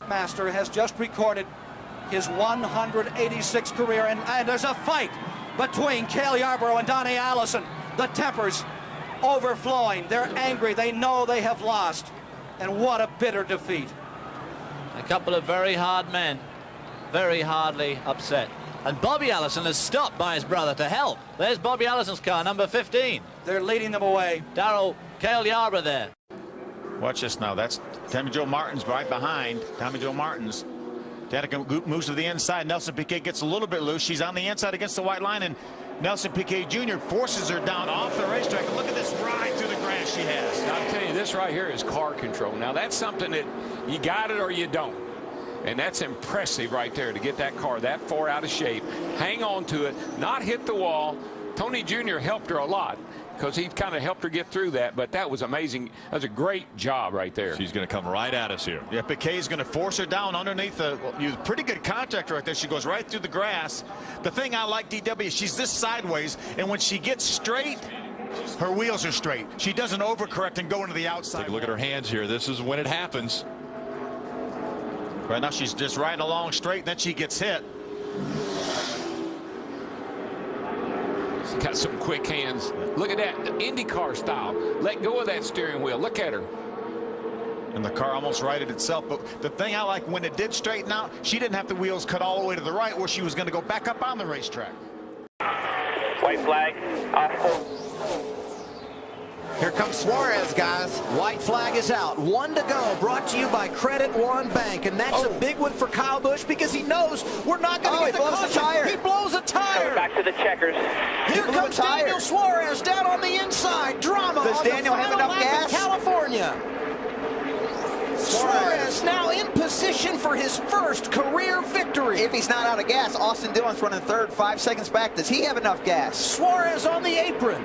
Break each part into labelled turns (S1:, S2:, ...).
S1: Master has just recorded his 186th career, and there's a fight between Cale Yarborough and Donnie Allison. The tempers overflowing. They're angry. They know they have lost. And what a bitter defeat.
S2: A couple of very hard men, very hardly upset. And Bobby Allison is stopped by his brother to help. There's Bobby Allison's car, number 15.
S1: They're leading them away.
S2: Darrell Cale Yarborough there.
S3: Watch this now. That's Tommy Joe Martin's right behind. Tommy Joe Martin's. Danica moves to the inside. Nelson Piquet gets a little bit loose. She's on the inside against the white line, and Nelson Piquet Jr. forces her down off the racetrack. And look at this ride through the grass she has.
S4: I'll tell you, this right here is car control. Now, that's something that you got it or you don't. And that's impressive right there to get that car that far out of shape. Hang on to it, not hit the wall. Tony Jr. helped her a lot because he kind of helped her get through that, but that was amazing. That was a great job right there.
S5: She's going to come right at us here.
S3: Yeah, Piquet's going to force her down underneath the pretty good contact right there. She goes right through the grass. The thing I like, DW, is she's this sideways, and when she gets straight, her wheels are straight. She doesn't overcorrect and go into the outside.
S5: Take a look at her hands here. This is when it happens.
S3: Right now she's just riding along straight, and then she gets hit.
S4: She's got some quick hands. Look at that, IndyCar style. Let go of that steering wheel. Look at her.
S3: And the car almost righted itself. But the thing I like, when it did straighten out, she didn't have the wheels cut all the way to the right where she was going to go back up on the racetrack.
S6: White flag.
S7: Here comes Suarez, guys. White flag is out. 1 to go. Brought to you by Credit One Bank. And that's a big one for Kyle Busch because he knows we're not going to get the caution. He blows a tire.
S6: Back to the checkers.
S7: Here comes Daniel Suarez down on the inside. Drama. Does Daniel have enough gas? California. Suarez now in position for his first career victory.
S8: If he's not out of gas, Austin Dillon's running third, 5 seconds back. Does he have enough gas?
S7: Suarez on the apron.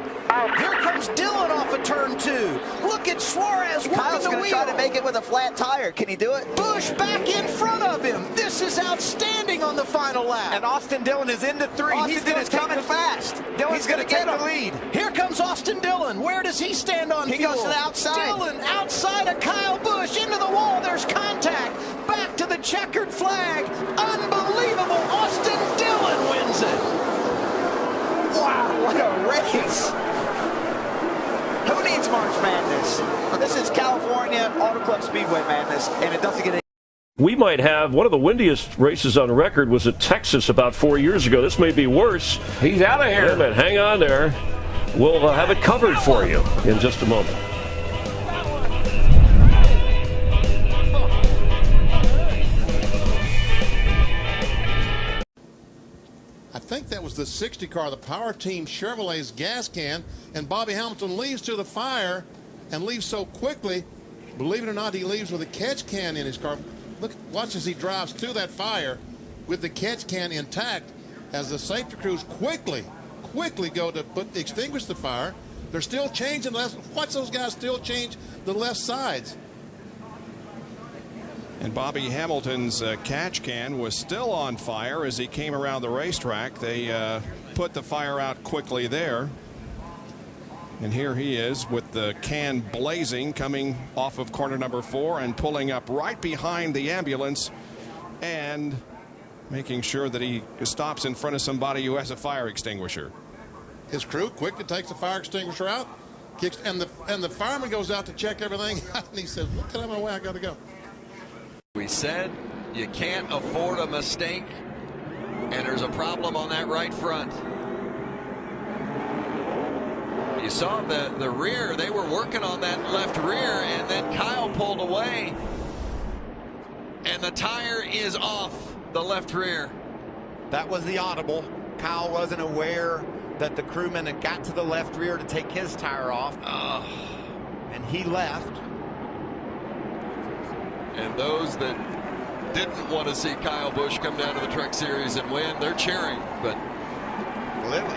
S7: Here comes Dillon off of turn 2. Look at Suarez working
S8: Kyle's
S7: the wheel.
S8: going to try to make it with a flat tire. Can he do it?
S7: Busch back in front of him. This is outstanding on the final lap.
S8: And Austin Dillon is into 3. Austin Dillon's coming fast. Dillon's going to get the lead.
S7: Here comes Austin Dillon. Where does he stand on fuel?
S8: He goes to the outside.
S7: Dillon outside of Kyle Busch into the wall. There's contact. Back to the checkered flag. Unbelievable. Austin Dillon wins it.
S8: Wow, what a race. Who needs March Madness? This is California Auto Club Speedway Madness, and it doesn't get any.
S9: We might have one of the windiest races on record was at Texas about 4 years ago. This may be worse.
S4: He's out of here.
S9: Wait a minute, hang on there. We'll have it covered for you in just a moment.
S10: I think that was the 60 car, the Power Team Chevrolet's gas can, and Bobby Hamilton leaves to the fire and leaves so quickly. Believe it or not, he leaves with a catch can in his car. Look, watch as he drives to that fire with the catch can intact as the safety crews quickly go to extinguish the fire. They're still changing left. Watch those guys still change the left sides.
S11: And Bobby Hamilton's catch can was still on fire as he came around the racetrack. They put the fire out quickly there. And here he is with the can blazing, coming off of corner number 4 and pulling up right behind the ambulance and making sure that he stops in front of somebody who has a fire extinguisher.
S10: His crew quickly takes the fire extinguisher out, kicks, and the fireman goes out to check everything, and he says, "Look, get out of my way, I got to go."
S12: We said you can't afford a mistake, and there's a problem on that right front. You saw the rear. They were working on that left rear, and then Kyle pulled away, and the tire is off the left rear.
S7: That was the audible. Kyle wasn't aware that the crewman had got to the left rear to take his tire off, and he left.
S12: And those that didn't want to see Kyle Busch come down to the Truck Series and win, they're cheering. But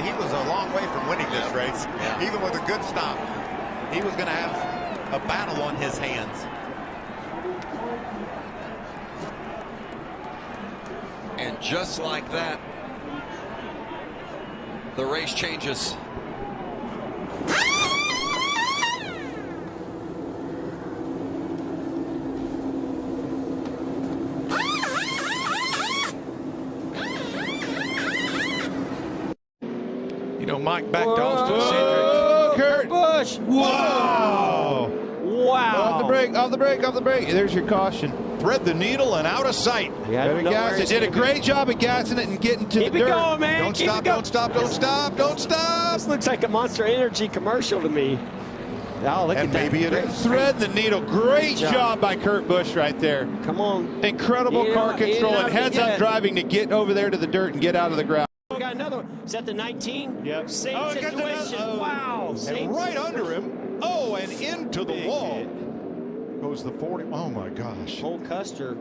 S7: he was a long way from winning this race. Even with a good stop, he was going to have a battle on his hands.
S12: And just like that, the race changes.
S5: go Mike back to Austin
S13: Cindric.
S14: Kurt
S13: Busch.
S14: Whoa.
S13: Wow.
S14: Off the brake, off the brake, off the brake. There's your caution.
S5: Thread the needle and out of sight.
S14: They did a great job of gassing it and getting to the dirt.
S13: Keep it going, man.
S5: Don't stop, don't stop, don't stop, don't stop.
S13: This looks like a Monster Energy commercial to me. Oh, look at that.
S5: Maybe it is.
S14: Thread the needle. Great job by Kurt Busch right there.
S13: Come on.
S14: Incredible car control and heads-up driving to get over there to the dirt and get out of the ground.
S13: We got another one. Is that the 19?
S14: Yep.
S13: Same situation. Wow.
S5: And right under him. Oh, and into the wall goes the 40. Oh, my gosh.
S13: Cole Custer,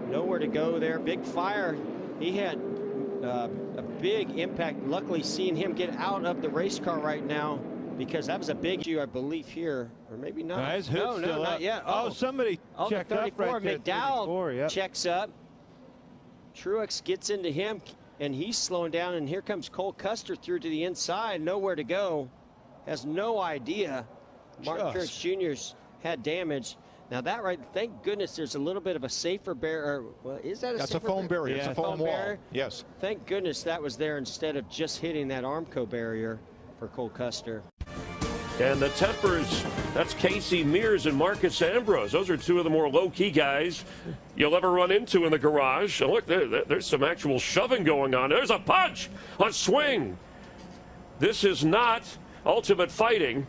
S13: nowhere to go there. Big fire. He had a big impact. Luckily, seeing him get out of the race car right now, because that was a big issue, I believe, here. Or maybe not.
S14: No,
S13: not yet.
S14: Oh, somebody checked up right there.
S13: McDowell checks up. Truex gets into him, and he's slowing down. And here comes Cole Custer through to the inside. Nowhere to go. Has no idea. Martin Truex Jr.'s had damage. Now that right, thank goodness there's a little bit of a safer barrier. Well, is that a
S5: That's a foam barrier. It's a foam wall.
S13: Barrier?
S5: Yes.
S13: Thank goodness that was there instead of just hitting that Armco barrier for Cole Custer.
S9: And the tempers, that's Casey Mears and Marcus Ambrose. Those are two of the more low-key guys you'll ever run into in the garage. And look, there's some actual shoving going on. There's a punch, a swing. This is not Ultimate Fighting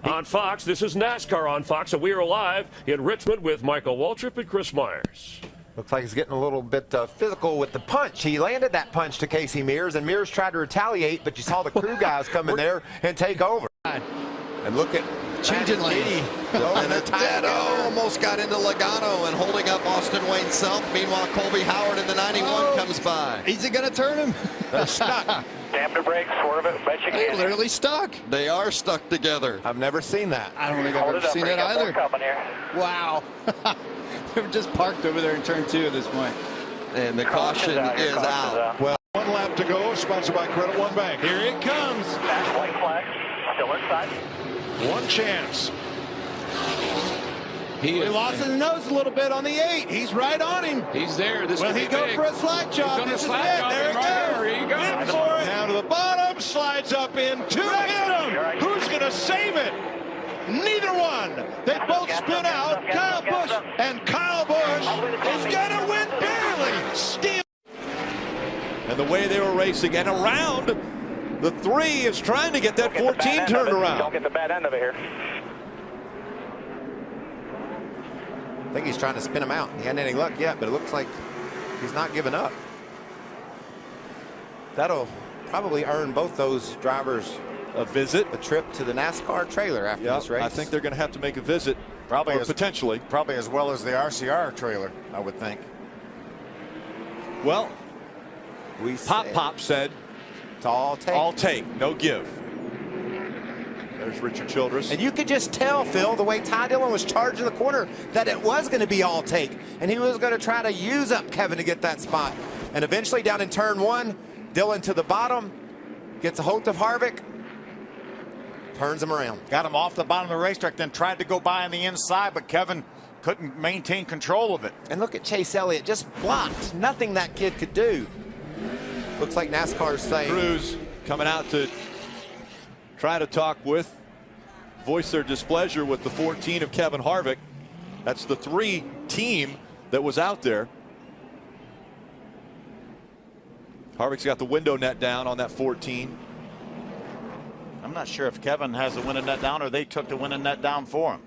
S9: on Fox. This is NASCAR on Fox, and we are live in Richmond with Michael Waltrip and Chris Myers.
S15: Looks like he's getting a little bit physical with the punch. He landed that punch to Casey Mears, and Mears tried to retaliate, but you saw the crew guys come in there and take over. And look at
S12: changing lane. And a Tado almost got into Logano and holding up Austin Wayne Self. Meanwhile, Colby Howard in the 91 comes by.
S14: Is he going to turn him?
S12: They're stuck.
S6: Damn the brakes, swerve it, bet you
S12: They're
S6: can.
S12: literally stuck. They are stuck together.
S15: I've never seen that.
S14: I don't think I've ever seen it either.
S6: Wow.
S14: We're just parked over there in turn 2 at this point.
S12: And the caution is out.
S5: Well, 1 lap to go, sponsored by Credit One Bank.
S14: Here it comes.
S6: That's white flag, still inside.
S5: One chance.
S14: He lost his nose a little bit on the 8. He's right on him.
S4: He's there. This
S14: Well, he goes for a slack job. This is it. There it goes.
S4: There he goes.
S14: In for it.
S5: Down to the bottom, slides up into him. Who's going to save it? Neither one. They both spin out. Kyle Busch and Kyle Busch is going to win barely. Steal.
S16: And the way they were racing and around, the 3 is trying to get that 14 turned around.
S6: Don't get the bad end of it here.
S15: I think he's trying to spin him out. He hadn't any luck yet, but it looks like he's not giving up. That'll probably earn both those drivers
S16: a visit,
S15: a trip to the NASCAR trailer after this race.
S16: I think they're going to have to make a visit,
S3: probably
S16: potentially.
S3: Probably as well as the RCR trailer, I would think.
S16: Well, Pop said,
S15: it's all take.
S16: All take, no give. There's Richard Childress.
S15: And you could just tell, Phil, the way Ty Dillon was charging the corner, that it was going to be all take. And he was going to try to use up Kevin to get that spot. And eventually down in turn 1, Dillon to the bottom, gets a hold of Harvick, turns him around.
S3: Got him off the bottom of the racetrack, then tried to go by on the inside, but Kevin couldn't maintain control of it.
S15: And look at Chase Elliott, just blocked. Nothing that kid could do. Looks like NASCAR's saying.
S16: Cruz coming out to try to talk with, voice their displeasure with the 14 of Kevin Harvick. That's the 3 team that was out there. Harvick's got the window net down on that 14.
S3: I'm not sure if Kevin has the window net down or they took the window net down for him.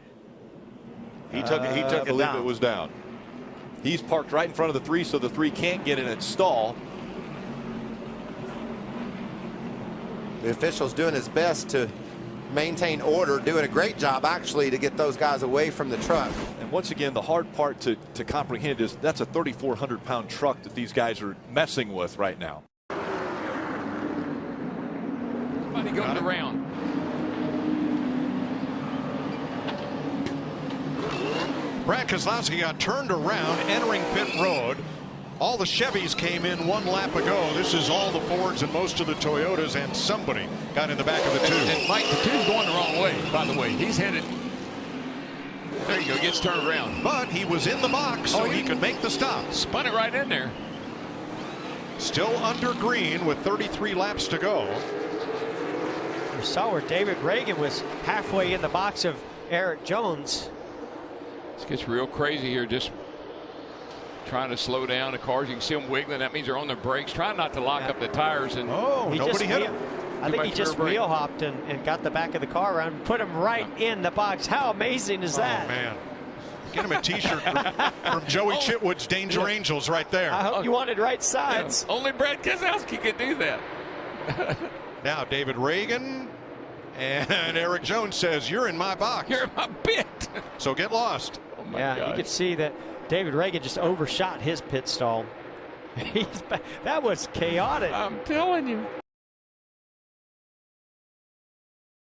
S3: He took it. He took it down.
S16: I believe it was down. He's parked right in front of the 3, so the 3 can't get in and stall.
S15: The official's doing his best to maintain order, doing a great job actually to get those guys away from the truck.
S16: And once again, the hard part to comprehend is that's a 3,400-pound truck that these guys are messing with right now.
S4: Somebody going around.
S5: Brad Keselowski got turned around entering pit road. All the Chevys came in 1 lap ago. This is all the Fords and most of the Toyotas, and somebody got in the back of the 2.
S4: And Mike, the 2's going the wrong way, by the way. He's headed. There you go, gets turned around.
S5: But he was in the box, so he could make the stop.
S4: Spun it right in there.
S5: Still under green with 33 laps to go.
S13: You saw where David Reagan was halfway in the box of Eric Jones.
S4: This gets real crazy here, just trying to slow down the cars. You can see them wiggling. That means they're on their brakes, trying not to lock up the tires. And
S13: nobody hit him. I think he just wheel hopped and got the back of the car around and put him right in the box. How amazing is that?
S10: Oh, man. Get him a T-shirt from Joey Chitwood's Danger Angels right there.
S13: I hope you wanted right sides.
S4: Yeah. Only Brad Keselowski could do that.
S10: Now David Reagan and Eric Jones says, you're in my box.
S4: You're in my pit.
S10: So get lost.
S4: Oh my
S13: God. You could see that David Reagan just overshot his pit stall. That was chaotic.
S4: I'm telling you.